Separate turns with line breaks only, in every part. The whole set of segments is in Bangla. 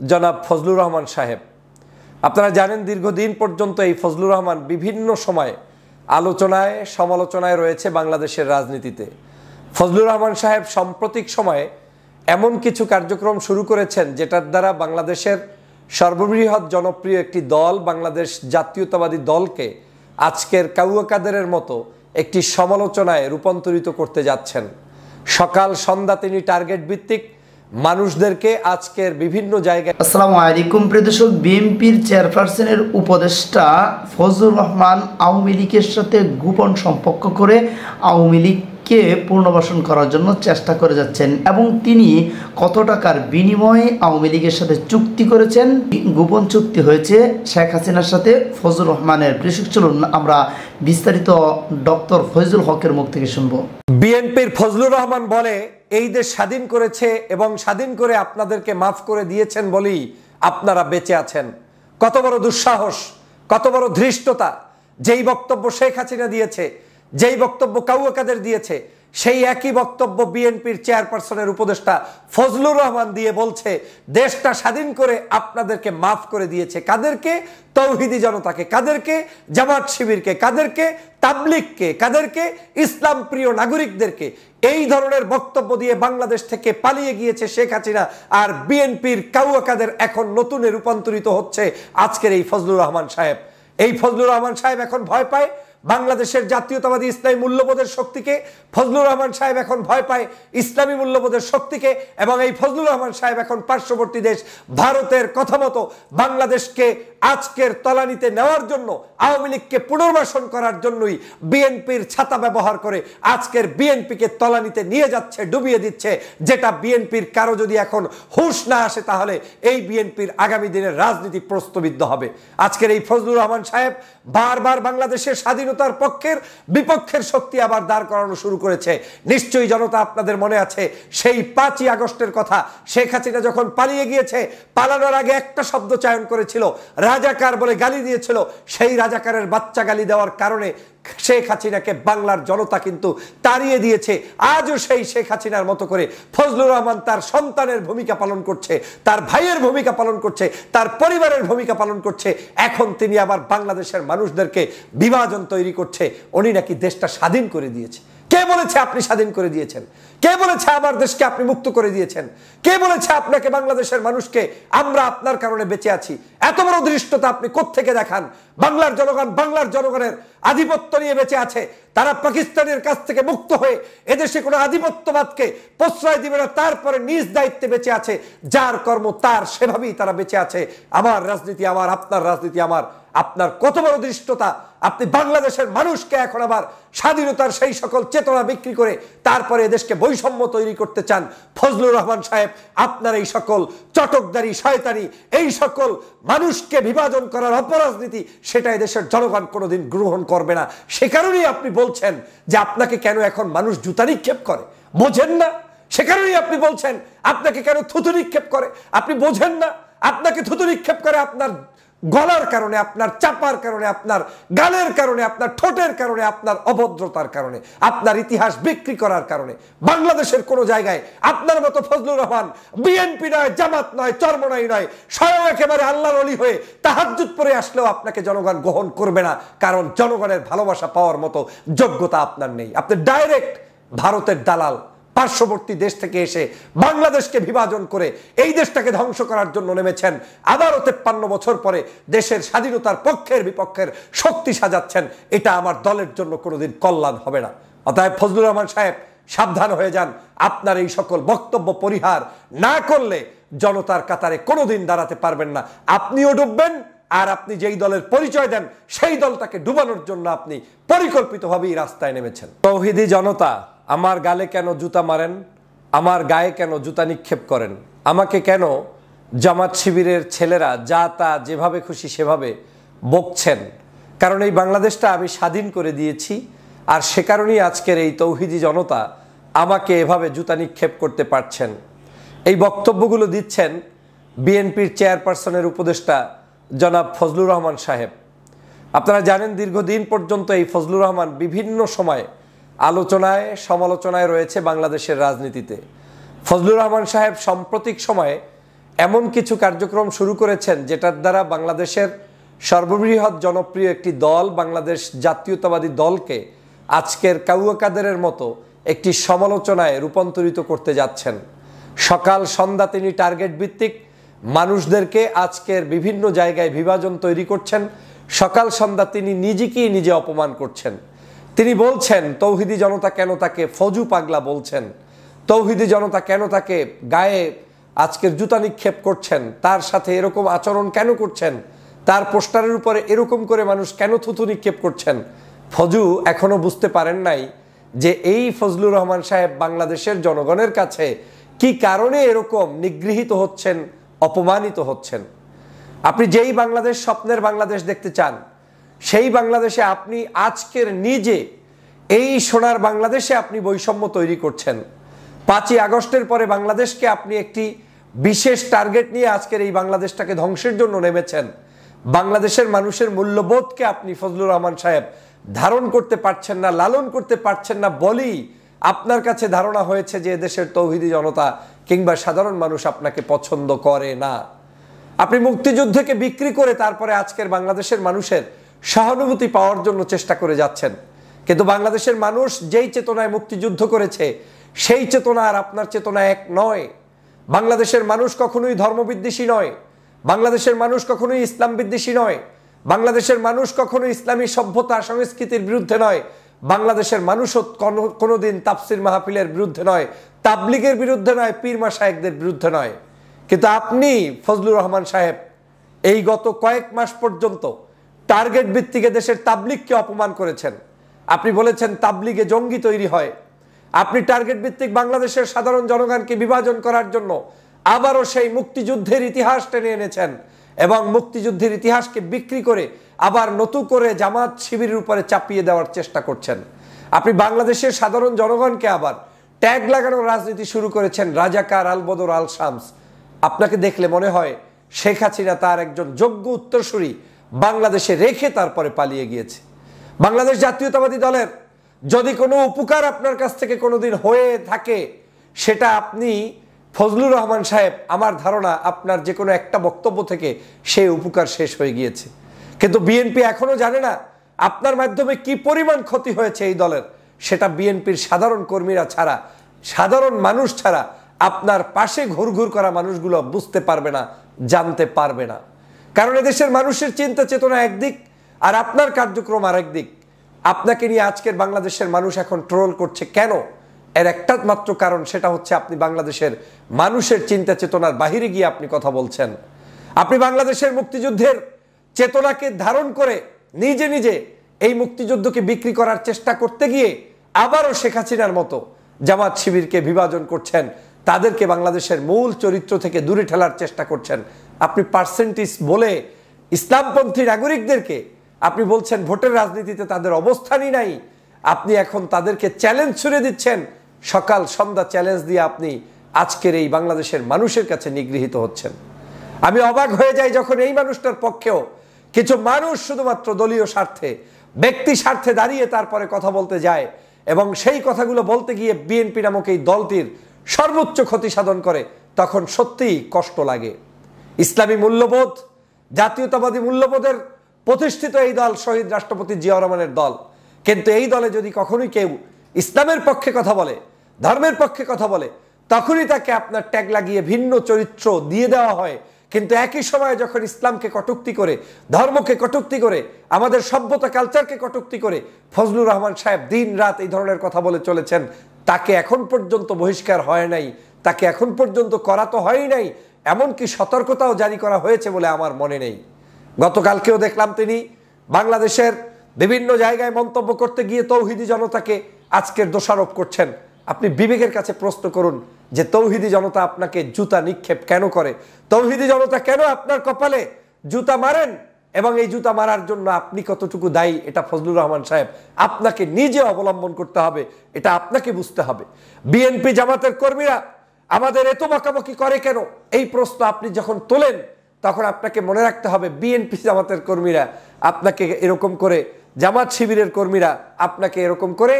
জনাব ফজলুর রহমান সাহেব। আপনারা জানেন দীর্ঘদিন পর্যন্ত এই ফজলুর রহমান বিভিন্ন সময়ে আলোচনায় সমালোচনায় রয়েছে বাংলাদেশের রাজনীতিতে। ফজলুর রহমান সাহেব সাম্প্রতিক সময়ে এমন কিছু কার্যক্রম শুরু করেছেন যেটার দ্বারা বাংলাদেশের সর্ববৃহৎ জনপ্রিয় একটি দল বাংলাদেশ জাতীয়তাবাদী দলকে আজকের কাউয়া কাদেরের মতো একটি সমালোচনায় রূপান্তরিত করতে যাচ্ছেন। সকাল সন্ধ্যা তিনি টার্গেট ভিত্তিক মানুষদেরকে আজকের বিভিন্ন জায়গায়।
আসসালামু আলাইকুম প্রিয় দর্শক, বিএনপির চেয়ারপারসনের উপদেষ্টা ফজলুর রহমান আওয়ামী লীগের সাথে গোপন সম্পর্ক করে আওয়ামী লীগকে পুনর্বাসন করার জন্য চেষ্টা করে যাচ্ছেন এবং তিনি কত টাকার বিনিময়ে আওয়ামী লীগের সাথে চুক্তি করেছেন, গোপন চুক্তি হয়েছে শেখ হাসিনার সাথে ফজলুর রহমানের। প্রিয় চলুন আমরা বিস্তারিত ডক্টর ফয়জুল হকের মুখ থেকে শুনবো।
বিএনপির ফজলুর রহমান বলে এই দেশ স্বাধীন করেছে এবং স্বাধীন করে আপনাদেরকে মাফ করে দিয়েছেন বলেই আপনারা বেঁচে আছেন। কত বড় দুঃসাহস, কত বড় ধৃষ্টতা! যেই বক্তব্য শেখ হাসিনা দিয়েছে, যেই বক্তব্য কাউয়া কাদের দিয়েছে, সেই একই বক্তব্য বিএনপির চেয়ারপারসনের উপদেষ্টা ফজলুর রহমান দিয়ে বলছে দেশটা স্বাধীন করে আপনাদেরকে মাফ করে দিয়েছে। কাদেরকে? তৌহিদি জনতাকে। কাদেরকে? জামাত শিবিরকে। কাদেরকে? তাবলিগকে। কাদেরকে? ইসলাম প্রিয় নাগরিকদেরকে। এই ধরনের বক্তব্য দিয়ে বাংলাদেশ থেকে পালিয়ে গিয়েছে শেখ হাসিনা, আর বিএনপির কাউয়া কাদের এখন নতুনে রূপান্তরিত হচ্ছে আজকের এই ফজলুর রহমান সাহেব। এই ফজলুর রহমান সাহেব এখন ভয় পায় বাংলাদেশের জাতীয়তাবাদী ইসলামী মূল্যবোধের শক্তিকে। ফজলুর রহমান সাহেব এখন ভয় পায় ইসলামী মূল্যবোধের শক্তিকে, এবং এই ফজলুর রহমান সাহেব এখন পার্শ্ববর্তী দেশ ভারতের কথা মতো বাংলাদেশকে আজকের তলানিতে নেওয়ার জন্য, আওয়ামী লীগকে পুনর্বাসন করার জন্যই বিএনপির ছাতা ব্যবহার করে আজকের বিএনপিকে তলানিতে নিয়ে যাচ্ছে, ডুবিয়ে দিচ্ছে। যেটা বিএনপির কারো যদি এখন হুঁশ না আসে তাহলে এই বিএনপির আগামী দিনের রাজনীতি প্রশ্নবিদ্ধ হবে। আজকের এই ফজলুর রহমান সাহেব বারবার বাংলাদেশের স্বাধীনতার পক্ষের বিপক্ষের শক্তি আবার দাঁড় করানো শুরু করেছে। নিশ্চয়ই জনতা আপনাদের মনে আছে সেই 5ই আগস্টের কথা। শেখ হাসিনা যখন পালিয়ে গিয়েছে, পালানোর আগে একটা শব্দ চয়ন করেছিল, রাজাকার বলে গালি দিয়েছিল। সেই রাজাকারের বাচ্চা গালি দেওয়ার কারণে শেখ হাসিনাকে বাংলার জনতা কিন্তু তাড়িয়ে দিয়েছে। আজও সেই শেখ হাসিনার মতো করে ফজলুর রহমান তার সন্তানের ভূমিকা পালন করছে, তার ভাইয়ের ভূমিকা পালন করছে, তার পরিবারের ভূমিকা পালন করছে। এখন তিনি আবার বাংলাদেশের মানুষদেরকে বিভাজন তৈরি করছে। উনি নাকি দেশটা স্বাধীন করে দিয়েছে। কে বলেছে আপনি স্বাধীন করে দিয়েছেন? কে বলেছে আমার দেশকে আপনি মুক্ত করে দিয়েছেন? কে বলেছে আপনাকে, বাংলাদেশের মানুষকে, আমরা আপনার কারণে বেঁচে আছি? এত বড় দৃষ্টতা আপনি কোত্থেকে দেখান? বাংলার জনগণ বাংলার জনগণের আধিপত্য নিয়ে বেঁচে আছে। তারা পাকিস্তানের কাছ থেকে মুক্ত হয়ে এদেশে কোনো আধিপত্যবাদকে প্রশ্রয় দিবে না, তারপরে নিজ দায়িত্বে বেঁচে আছে। যার কর্ম তার, সেভাবেই তারা বেঁচে আছে। আমার রাজনীতি আমার, আপনার রাজনীতি আমার। আপনার কত বড় দৃষ্টতা! আপনি বাংলাদেশের মানুষকে এখন আবার স্বাধীনতার সেই সকল চেতনা বিক্রি করে তারপরে এদেশকে বৈষম্য তৈরি করতে চান। ফজলুর রহমান সাহেব, আপনার এই সকল চটকদারি, শয়তানি, এই সকল মানুষকে বিভাজন করার অপরাজনীতি, সেটা এদেশের জনগণ কোনোদিন গ্রহণ করবে না। সে কারণেই আপনি বলছেন যে আপনাকে কেন এখন মানুষ জুতা নিক্ষেপ করে, বোঝেন না? সে কারণেই আপনি বলছেন আপনাকে কেন থুতু নিক্ষেপ করে, আপনি বোঝেন না? আপনাকে থুতু নিক্ষেপ করে আপনার গলার কারণে, আপনার চাপার কারণে, আপনার গালের কারণে, আপনার ঠোঁটের কারণে, আপনার অভদ্রতার কারণে, আপনার ইতিহাস বিক্রি করার কারণে। বাংলাদেশের কোন জায়গায় আপনার মতো ফজলুর রহমান বিএনপি নয়, জামাত নয়, চরমনাই নয়, স্বয়ং একেবারে আল্লাহর ওলি হয়ে তাহাজ্জুদ পড়ে আসলেও আপনাকে জনগণ গ্রহণ করবে না, কারণ জনগণের ভালোবাসা পাওয়ার মতো যোগ্যতা আপনার নেই। আপনি ডাইরেক্ট ভারতের দালাল, পার্শ্ববর্তী দেশ থেকে এসে বাংলাদেশকে বিভাজন করে এই দেশটাকে ধ্বংস করার জন্য নেমেছেন। আবারও 53 বছর পরে দেশের স্বাধীনতার পক্ষের বিপক্ষের শক্তি সাজাচ্ছেন। এটা আমার দলের জন্য কোনোদিন কল্যাণ হবে না। অতএব ফজলুর রহমান সাহেব, সাবধান হয়ে যান। আপনার এই সকল বক্তব্য পরিহার না করলে জনতার কাতারে কোনোদিন দাঁড়াতে পারবেন না। আপনিও ডুববেন, আর আপনি যেই দলের পরিচয় দেন সেই দলটাকে ডুবানোর জন্য আপনি পরিকল্পিতভাবেই রাস্তায় নেমেছেন। তৌহিদি জনতা, আমার গালে কেন জুতা মারেন? আমার গায়ে কেন জুতা নিক্ষেপ করেন? আমাকে কেন জামাত শিবিরের ছেলেরা যা তা যেভাবে খুশি সেভাবে বকছেন? কারণ এই বাংলাদেশটা আমি স্বাধীন করে দিয়েছি, আর সে কারণেই আজকের এই তৌহিদি জনতা আমাকে এভাবে জুতা নিক্ষেপ করতে পারছেন। এই বক্তব্যগুলো দিচ্ছেন বিএনপির চেয়ারপারসনের উপদেষ্টা জনাব ফজলুর রহমান সাহেব। আপনারা জানেন দীর্ঘদিন পর্যন্ত এই ফজলুর রহমান বিভিন্ন সময়ে আলোচনায় সমালোচনায় রয়েছে বাংলাদেশের রাজনীতিতে। ফজলুর রহমান সাহেব সাম্প্রতিক সময়ে এমন কিছু কার্যক্রম শুরু করেছেন যেটার দ্বারা বাংলাদেশের সর্ববৃহৎ জনপ্রিয় একটি দল বাংলাদেশ জাতীয়তাবাদী দলকে আজকের কাউয়া কাদেরের মতো একটি সমালোচনায় রূপান্তরিত করতে যাচ্ছেন। সকাল সন্ধ্যা তিনি টার্গেট ভিত্তিক মানুষদেরকে আজকের বিভিন্ন জায়গায় বিভাজন তৈরি করছেন। সকাল সন্ধ্যা তিনি নিজেকেই নিজে অপমান করছেন। তিনি বলছেন তৌহিদি জনতা কেন তাকে ফজু পাগলা বলছেন, তৌহিদি জনতা কেন তাকে গায়ে আজকের জুতা নিক্ষেপ করছেন, তার সাথে এরকম আচরণ কেন করছেন, তার পোস্টারের উপরে এরকম করে মানুষ কেন থুতু নিক্ষেপ করছেন। ফজু এখনো বুঝতে পারেন নাই যে এই ফজলুর রহমান সাহেব বাংলাদেশের জনগণের কাছে কি কারণে এরকম নিগৃহীত হচ্ছেন, অপমানিত হচ্ছেন। আপনি যেই বাংলাদেশ স্বপ্নের বাংলাদেশ দেখতে চান, সেই বাংলাদেশে আপনি আজকের নিজে এই সোনার বাংলাদেশে আপনি বৈষম্য তৈরি করছেন। 5ই আগস্টের পরে বাংলাদেশকে আপনি একটি বিশেষ টার্গেট নিয়ে আজকের এই বাংলাদেশটাকে ধ্বংসের জন্য নেমেছেন। বাংলাদেশের মানুষের মূল্যবোধকে আপনি ফজলুর রহমান সাহেব ধারণ করতে পারছেন না, লালন করতে পারছেন না বলেই আপনার কাছে ধারণা হয়েছে যে দেশের তৌহিদি জনতা কিংবা সাধারণ মানুষ আপনাকে পছন্দ করে না। আপনি মুক্তিযুদ্ধকে বিক্রি করে তারপরে আজকের বাংলাদেশের মানুষের সহানুভূতি পাওয়ার জন্য চেষ্টা করে যাচ্ছেন। কিন্তু বাংলাদেশের মানুষ যেই চেতনায় মুক্তিযুদ্ধ করেছে সেই চেতনা আর আপনার চেতনা এক নয়। বাংলাদেশের মানুষ কখনোই ধর্মবিদ্বেষী নয়, বাংলাদেশের মানুষ কখনোই ইসলাম বিদ্বেষী নয়, বাংলাদেশের মানুষ কখনোই ইসলামী সভ্যতা সংস্কৃতির বিরুদ্ধে নয়, বাংলাদেশের মানুষও কোনোদিন তাফসির মাহফিলের বিরুদ্ধে নয়, তাবলিগের বিরুদ্ধে নয়, পীর মাশায়েখদের বিরুদ্ধে নয়। কিন্তু আপনি ফজলুর রহমান সাহেব এই গত কয়েক মাস পর্যন্ত টার্গেট ভিত্তিকে দেশের তাবলিগকে অপমান করেছেন। আপনি বলেছেন তাবলিগে জঙ্গি তৈরি হয়। আপনি টার্গেট ভিত্তিক বাংলাদেশের সাধারণ জনগণকে বিভাজন করার জন্য আবারও সেই মুক্তিযুদ্ধের ইতিহাস টেনে এনেছেন এবং মুক্তিযুদ্ধের ইতিহাসকে বিক্রি করে আবার নতুন করে জামাত শিবিরের উপরে চাপিয়ে দেওয়ার চেষ্টা করছেন। আপনি বাংলাদেশের সাধারণ জনগণকে আবার ট্যাগ লাগানোর রাজনীতি শুরু করেছেন, রাজাকার, আলবদর, আল শামস। আপনাকে দেখলে মনে হয় শেখ হাসিনা তার একজন যোগ্য উত্তরসূরি বাংলাদেশে রেখে তারপরে পালিয়ে গিয়েছে। বাংলাদেশ জাতীয়তাবাদী দলের যদি কোনো উপকার আপনার কাছ থেকে কোনোদিন হয়ে থাকে, সেটা আপনি ফজলুর রহমান সাহেব, আমার ধারণা আপনার যে কোনো একটা বক্তব্য থেকে সেই উপকার শেষ হয়ে গিয়েছে। কিন্তু বিএনপি এখনো জানে না আপনার মাধ্যমে কি পরিমাণ ক্ষতি হয়েছে এই দলের। সেটা বিএনপির সাধারণ কর্মীরা ছাড়া, সাধারণ মানুষ ছাড়া আপনার পাশে ঘুরঘুর করা মানুষগুলো বুঝতে পারবে না, জানতে পারবে না। কারণ এদেশের মানুষের চিন্তা চেতনা একদিক আর আপনার কার্যক্রম আরেক দিক। আপনাকে নিয়ে আজকের বাংলাদেশের মানুষ এখন ট্রোল করছে কেন? এর একটা মাত্র কারণ, সেটা হচ্ছে আপনি বাংলাদেশের মানুষের চিন্তা চেতনার বাহিরে গিয়ে আপনি কথা বলছেন। আপনি বাংলাদেশের মুক্তিযুদ্ধের চেতনাকে ধারণ করে নিজে নিজে এই মুক্তিযুদ্ধকে বিক্রি করার চেষ্টা করতে গিয়ে আবারও শেখ হাসিনার মতো জামাত শিবিরকে বিভাজন করছেন, তাদেরকে বাংলাদেশের মূল চরিত্র থেকে দূরে ঠেলার চেষ্টা করছেন। আপনি পার্সেন্টেজ বলে ইসলামপন্থী নাগরিকদেরকে আপনি বলছেন ভোটের রাজনীতিতে তাদের অবস্থানই নাই। আপনি এখন তাদেরকে চ্যালেঞ্জ ছুড়ে দিচ্ছেন, সকাল সন্ধ্যা চ্যালেঞ্জ দিয়ে আপনি আজকের এই বাংলাদেশের মানুষের কাছে নিগৃহীত হচ্ছেন। আমি অবাক হয়ে যাই যখন এই মানুষটার পক্ষেও কিছু মানুষ শুধুমাত্র দলীয় স্বার্থে, ব্যক্তি স্বার্থে দাঁড়িয়ে তারপরে কথা বলতে যায় এবং সেই কথাগুলো বলতে গিয়ে বিএনপি নামক এই দলটির সর্বোচ্চ ক্ষতি সাধন করে, তখন সত্যিই কষ্ট লাগে। ইসলামী মূল্যবোধ, জাতীয়তাবাদী মূল্যবোধের প্রতিষ্ঠিত এই দল শহীদ রাষ্ট্রপতি জিয়াউর রহমানের দল। কিন্তু এই দলে যদি কখনোই কেউ ইসলামের পক্ষে কথা বলে, ধর্মের পক্ষে কথা বলে, তখনই তাকে আপনার ট্যাগ লাগিয়ে ভিন্ন চরিত্র দিয়ে দেওয়া হয়। কিন্তু একই সময়ে যখন ইসলামকে কটূক্তি করে, ধর্মকে কটূক্তি করে, আমাদের সভ্যতা কালচারকে কটূক্তি করে ফজলুর রহমান সাহেব দিন রাত এই ধরনের কথা বলে চলেছেন, তাকে এখন পর্যন্ত বহিষ্কার হয় নাই, তাকে এখন পর্যন্ত করা তো হয়ই নাই, এমনকি সতর্কতাও জারি করা হয়েছে বলে আমার মনে নেই। গতকালকেও দেখলাম তিনি বাংলাদেশের বিভিন্ন জায়গায় মন্তব্য করতে গিয়ে তৌহিদি জনতাকে আজকের দোষারোপ করছেন। আপনি বিবেকের কাছে প্রশ্ন করুন যে তৌহিদি জনতা আপনাকে জুতা নিক্ষেপ কেন করে, তৌহিদি জনতা কেন আপনার কপালে জুতা মারেন এবং এই জুতা মারার জন্য আপনি কতটুকু দায়ী, এটা ফজলুর রহমান সাহেব আপনাকে নিজে অবলম্বন করতে হবে, এটা আপনাকে বুঝতে হবে। বিএনপি জামাতের কর্মীরা আমাদের এত বকাবকি করে কেন, এই প্রশ্ন আপনি যখন তোলেন তখন আপনাকে মনে রাখতে হবে বিএনপি জামাতের কর্মীরা আপনাকে এরকম করে, জামাত শিবিরের কর্মীরা আপনাকে এরকম করে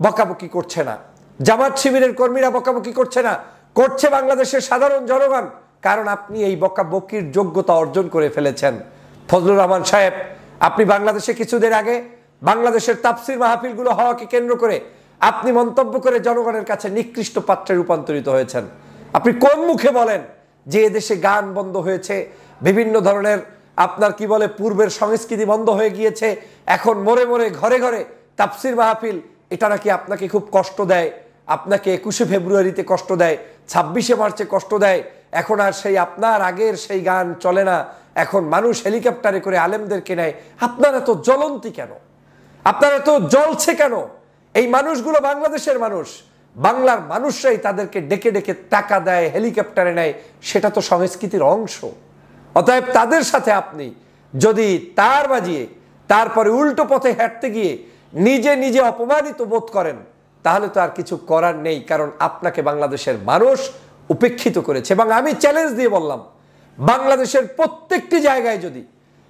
বকাবকি করছে না। জামাত শিবিরের কর্মীরা বকাবকি করছে না, করছে বাংলাদেশের সাধারণ জনগণ। কারণ আপনি এই বকাবকির যোগ্যতা অর্জন করে ফেলেছেন। ফজলুর রহমান সাহেব, আপনি বাংলাদেশে কিছুদিন আগে বাংলাদেশের তাফসির মাহফিলগুলো হওয়াকে কেন্দ্র করে আপনি মন্তব্য করে জনগণের কাছে নিকৃষ্ট পাত্রে রূপান্তরিত হয়েছেন। আপনি কোন মুখে বলেন যে এদেশে গান বন্ধ হয়েছে, বিভিন্ন ধরনের আপনার কি বলে পূর্বের সংস্কৃতি বন্ধ হয়ে গিয়েছে, এখন মোড়ে মোড়ে ঘরে ঘরে তাফসির মাহফিল, এটা নাকি আপনাকে খুব কষ্ট দেয়, আপনাকে 21শে ফেব্রুয়ারিতে কষ্ট দেয়, 26শে মার্চে কষ্ট দেয়, এখন আর সেই আপনার আগের সেই গান চলে না, এখন মানুষ হেলিকপ্টারে করে আলেমদেরকে নেয়। আপনারা তো জ্বলন্তি কেন? আপনারা তো জ্বলছে কেন? এই মানুষগুলো বাংলাদেশের মানুষ, বাংলার মানুষরাই তাদেরকে ডেকে ডেকে টাকা দেয়, হেলিকপ্টারে নেয়, সেটা তো সংস্কৃতির অংশ। অতএব তাদের সাথে আপনি যদি তার বাজিয়ে তারপরে উল্টো পথে হাঁটতে গিয়ে নিজে নিজে অপমানিত বোধ করেন, তাহলে তো আর কিছু করার নেই, কারণ আপনাকে বাংলাদেশের মানুষ উপেক্ষিত করেছে। এবং আমি চ্যালেঞ্জ দিয়ে বললাম, বাংলাদেশের প্রত্যেকটি জায়গায় যদি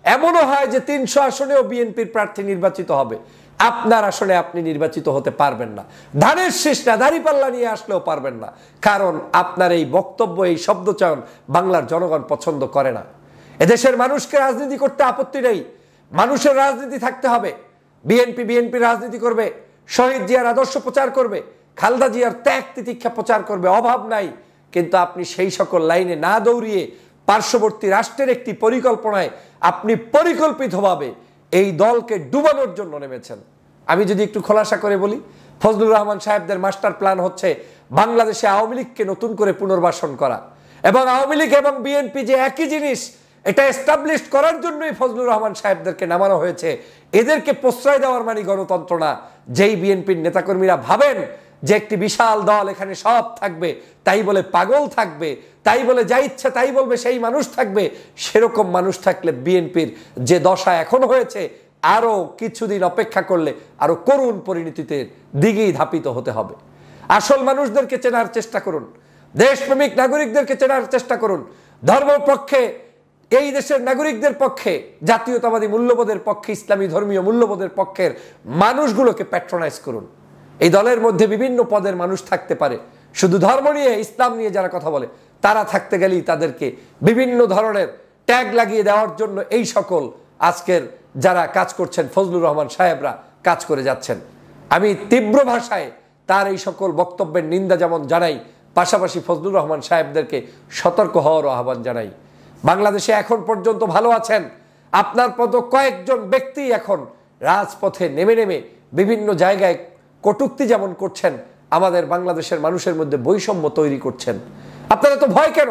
এমনও হয় যে 300 আসনেও বিএনপির প্রার্থী নির্বাচিত হবে, আপনার আসনে আপনি নির্বাচিত হতে পারবেন না। ধানের শীষ না, দাঁড়িপাল্লা নিয়ে আসলেও পারবেন না, কারণ আপনার এই বক্তব্য, এই শব্দচয়ন বাংলার জনগণ পছন্দ করে না। এদেশের মানুষকে রাজনীতি করতে আপত্তি নেই, মানুষের রাজনীতি থাকতে হবে। বিএনপি রাজনীতি করবে, শহীদ জিয়ার আদর্শ প্রচার করবে, খালেদা জিয়ার ত্যাগ তিতিক্ষা প্রচার করবে, অভাব নাই। কিন্তু আপনি সেই সকল লাইনে না দৌড়িয়ে পার্শ্ববর্তী রাষ্ট্রের একটি পরিকল্পনায় আপনি পরিকল্পিতভাবে এই দলকে ডুবানোর জন্য নেমেছেন। আমি যদি একটু খোলাসা করে বলি, ফজলুর রহমান সাহেবদের মাস্টার প্ল্যান হচ্ছে বাংলাদেশে আওয়ামী লীগকে নতুন করে পুনর্বাসন করা, এবং আওয়ামী লীগ এবং বিএনপি যে একই জিনিস, এটা এস্টাবলিশ করার জন্যই ফজলুর রহমান সাহেবদেরকে নামানো হয়েছে। এদেরকে প্রশ্রয় দেওয়ার মানে গণতন্ত্র না। যেই বিএনপির নেতাকর্মীরা ভাবেন যে একটি বিশাল দল, এখানে সব থাকবে, তাই বলে পাগল থাকবে, তাই বলে যা ইচ্ছা তাই বলবে সেই মানুষ থাকবে, সেরকম মানুষ থাকলে বিএনপির যে দশা এখন হয়েছে, আরো কিছুদিন অপেক্ষা করলে আরো করুণ পরিণতিতে দিকেই ধাপিত হতে হবে। আসল মানুষদেরকে চেনার চেষ্টা করুন, দেশপ্রেমিক নাগরিকদেরকে চেনার চেষ্টা করুন, ধর্মপক্ষে, এই দেশের নাগরিকদের পক্ষে, জাতীয়তাবাদী মূল্যবোধের পক্ষে, ইসলামী ধর্মীয় মূল্যবোধের পক্ষের মানুষগুলোকে প্যাট্রোনাইজ করুন। এই দলের মধ্যে বিভিন্ন পদের মানুষ থাকতে পারে, শুধু ধর্ম নিয়ে, ইসলাম নিয়ে যারা কথা বলে, তারা থাকতে গেলেই তাদেরকে বিভিন্ন ধরনের ট্যাগ লাগিয়ে দেওয়ার জন্য এই সকল আজকের যারা কাজ করছেন, ফজলুর রহমান সাহেবরা কাজ করে যাচ্ছেন। আমি তীব্র ভাষায় তার এই সকল বক্তব্যের নিন্দা যেমন জানাই, পাশাপাশি ফজলুর রহমান সাহেবদেরকে সতর্ক হওয়ারও আহ্বান জানাই। বাংলাদেশে এখন পর্যন্ত ভালো আছেন, আপনার মতো কয়েকজন ব্যক্তি এখন রাজপথে নেমে নেমে বিভিন্ন জায়গায় কটূক্তি যেমন করছেন, আমাদের বাংলাদেশের মানুষের মধ্যে বৈষম্য তৈরি করছেন। আপনারা তো ভয় কেন?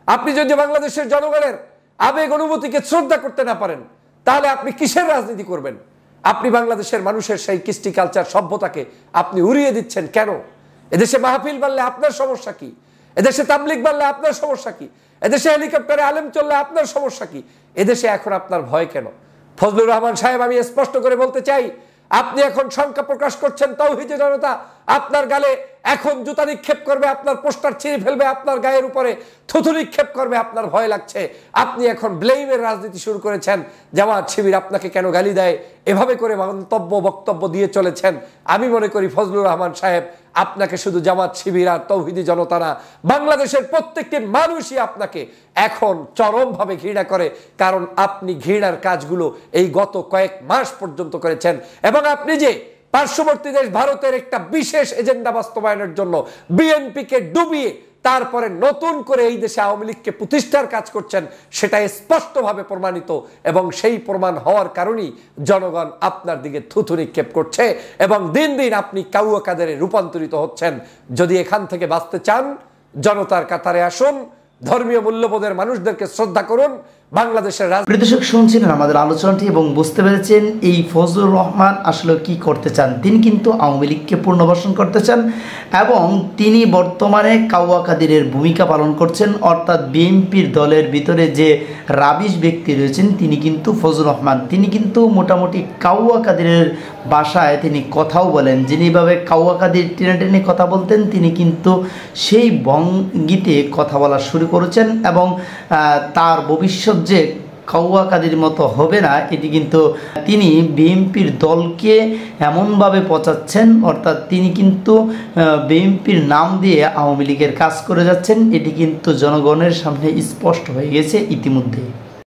আপনি যদি বাংলাদেশের জনগণের আবেগ অনুভূতিকে শ্রদ্ধা করতে না পারেন, তাহলে আপনি কিসের রাজনীতি করবেন? আপনি বাংলাদেশের মানুষের সেই কৃষ্টি কালচার সভ্যতাকে আপনি উড়িয়ে দিচ্ছেন কেন? এদেশে মাহফিল বানলে আপনার সমস্যা কি? এদেশে তাবলিগ বানলে আপনার সমস্যা কি? এদেশে হেলিকপ্টারে আলেম চললে আপনার সমস্যা কি? এদেশে এখন আপনার ভয় কেন? ফজলুর রহমান সাহেব, আমি স্পষ্ট করে বলতে চাই, আপনি এখন শঙ্কা প্রকাশ করছেন তাওহীদের জনতা আপনার গালে এখন জুতা নিক্ষেপ করবে, আপনার পোস্টার ছিঁড়ে ফেলবে, আপনার গায়ের উপরে থুতু নিক্ষেপ করবে, আপনার ভয় লাগছে। আপনি এখন ব্লেমের রাজনীতি শুরু করেছেন, জামাত শিবির আপনাকে কেন গালি দেয়, এভাবে করে মন্তব্য বক্তব্য দিয়ে চলেছেন। আমি মনে করি ফজলুর রহমান সাহেব, আপনাকে শুধু জামাত শিবির আর তৌহিদি জনতা না, বাংলাদেশের প্রত্যেকটি মানুষই আপনাকে এখন চরমভাবে ঘৃণা করে, কারণ আপনি ঘৃণার কাজগুলো এই গত কয়েক মাস পর্যন্ত করেছেন। এবং আপনি যে পার্শ্ববর্তী দেশ ভারতের একটা বিশেষ এজেন্ডা বাস্তবায়নের জন্য বিএনপিকে ডুবিয়ে তারপরে নতুন করে এই দেশে আওয়ামী লীগকে প্রতিষ্ঠার কাজ করছেন, সেটা স্পষ্টভাবে প্রমাণিত, এবং সেই প্রমাণ হওয়ার কারণেই জনগণ আপনার দিকে থুথু নিক্ষেপ করছে, এবং দিন দিন আপনি কাউয়া কাদেরে রূপান্তরিত হচ্ছেন। যদি এখান থেকে বাঁচতে চান, জনতার কাতারে আসুন, ধর্মীয় মূল্যবোধের মানুষদেরকে শ্রদ্ধা করুন। বাংলাদেশের
দর্শক শুনছিলেন আমাদের আলোচনাটি এবং বুঝতে পেরেছেন এই ফজলুর রহমান আসলে কি করতে চান। তিনি কিন্তু আওয়ামী লীগকে পুনর্বাসন করতে চান, এবং তিনি বর্তমানে কাউয়া কাদিরের ভূমিকা পালন করছেন, অর্থাৎ বিএনপির দলের ভিতরে যে রাবিশ ব্যক্তি রয়েছেন তিনি কিন্তু ফজলুর রহমান, তিনি কিন্তু মোটামুটি কাউয়া কাদিরের ভাষায় তিনি কথাও বলেন। যিনিভাবে কাউয়া কাদির টেনে টেনে কথা বলতেন, তিনি কিন্তু সেই ভঙ্গিতে কথা বলা শুরু করেছেন, এবং তার ভবিষ্যৎ যে কাউয়া কাদির মতো হবে না, এটি কিন্তু তিনি বিএনপির দলকে এমনভাবে পচাচ্ছেন, অর্থাৎ তিনি কিন্তু বিএনপির নাম দিয়ে আওয়ামী লীগের কাজ করে যাচ্ছেন। এটি কিন্তু জনগণের সামনে স্পষ্ট হয়ে গেছে ইতিমধ্যে।